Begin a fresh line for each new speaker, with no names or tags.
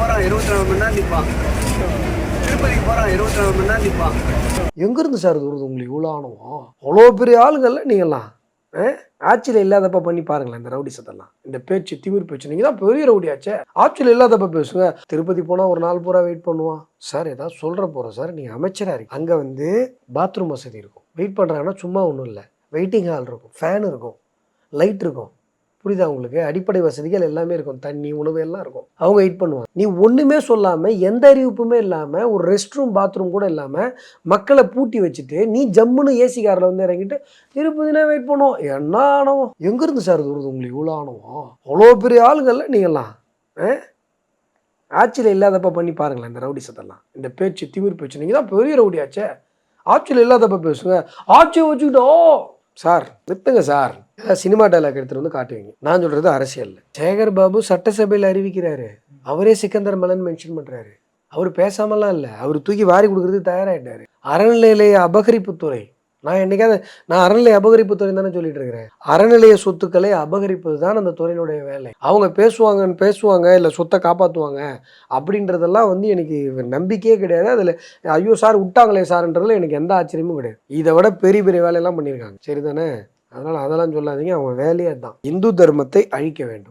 போகிறான் 24 மணி நேரம் நிற்பான். திருப்பதிக்கு போகிறான் 24 மணி நேரம் நிற்பான். எங்கேருந்து சார் இது வருது உங்களுக்கு இவ்வளோ ஆணவம்? அவ்வளோ பெரிய ஆளுங்கள்ல நீங்கள்லாம் ஆட்சியில் இல்லாதப்ப பண்ணி பாருங்களேன் இந்த ரவுடி சத்தெல்லாம். இந்த பேச்சு திமிர் பேச்சு. நீங்கள் தான் பெரிய ரவுடியாச்சே. ஆட்சியில் இல்லாதப்ப பேசுங்க. திருப்பதி போனால் ஒரு நாள் பூரா வெயிட் பண்ணுவான் சார். ஏதாவது சொல்கிற போகிறோம் சார். நீங்கள் அமைச்சராக இருக்கு. அங்கே வந்து பாத்ரூம் வசதி இருக்கும். வெயிட் பண்ணுறாங்கன்னா சும்மா ஒன்றும் இல்லை. வெயிட்டிங் ஹால் இருக்கும், ஃபேன் இருக்கும், லைட் இருக்கும். புரியுதா உங்களுக்கு? அடிப்படை வசதிகள் எல்லாமே இருக்கும். தண்ணி, உணவு எல்லாம் இருக்கும். அவங்க வெயிட் பண்ணுவாங்க. நீ ஒன்றுமே சொல்லாமல், எந்த அறிவிப்புமே இல்லாமல், ஒரு ரெஸ்ட் ரூம் பாத்ரூம் கூட இல்லாமல் மக்களை பூட்டி வச்சுட்டு நீ ஜம்முன்னு ஏசி காரில் வந்து இறங்கிட்டு திருப்பதினா வெயிட் பண்ணுவோம். என்ன ஆணவம்? எங்கேருந்து சார் இது வருது உங்களுக்கு இவ்வளோ ஆணவம்? அவ்வளோ பெரிய ஆளுங்கள்ல நீங்கள்லாம் ஆட்சியில் இல்லாதப்ப பண்ணி பாருங்களேன் இந்த ரவுடி சத்தெல்லாம். இந்த பேச்சு திமிர் பேச்சு. நீங்கள் தான் பெரிய ரவுடியாச்சே. ஆட்சியில் இல்லாதப்ப பேசுங்க. ஆட்சியை வச்சுக்கிட்டோம் சார். நிறுத்துங்க சார். சினிமா டைலாக் எடுத்துகிட்டு வந்து காட்டுவீங்க. நான் சொல்கிறது அரசியல். சேகர் பாபு சட்டசபையில் அறிவிக்கிறாரு. அவரே சிக்கந்தர் மலன் மென்ஷன் பண்ணுறாரு. அவர் பேசாமலாம் இல்லை. அவர் தூக்கி வாரி கொடுக்குறதுக்கு தயாராகிட்டார். அறநிலைய அபகரிப்புத்துறை. நான் அறநிலைய அபகரிப்புத்துறை தானே சொல்லிட்டு இருக்கிறேன். அறநிலைய சொத்துக்களை அபகரிப்பது தான் அந்த துறையினுடைய வேலை. அவங்க பேசுவாங்க இல்லை சொத்தை காப்பாற்றுவாங்க அப்படின்றதெல்லாம் வந்து எனக்கு நம்பிக்கையே கிடையாது. அதில் ஐயோ சார் விட்டாங்களே சார்ன்றதுல எனக்கு எந்த ஆச்சரியமும் கிடையாது. இதை விட பெரிய பெரிய வேலையெல்லாம் பண்ணியிருக்காங்க. சரிதானே? அதனால் அதெல்லாம் சொல்லாதீங்க. அவங்க வேலையே தான் இந்து தர்மத்தை அழிக்க வேண்டும்.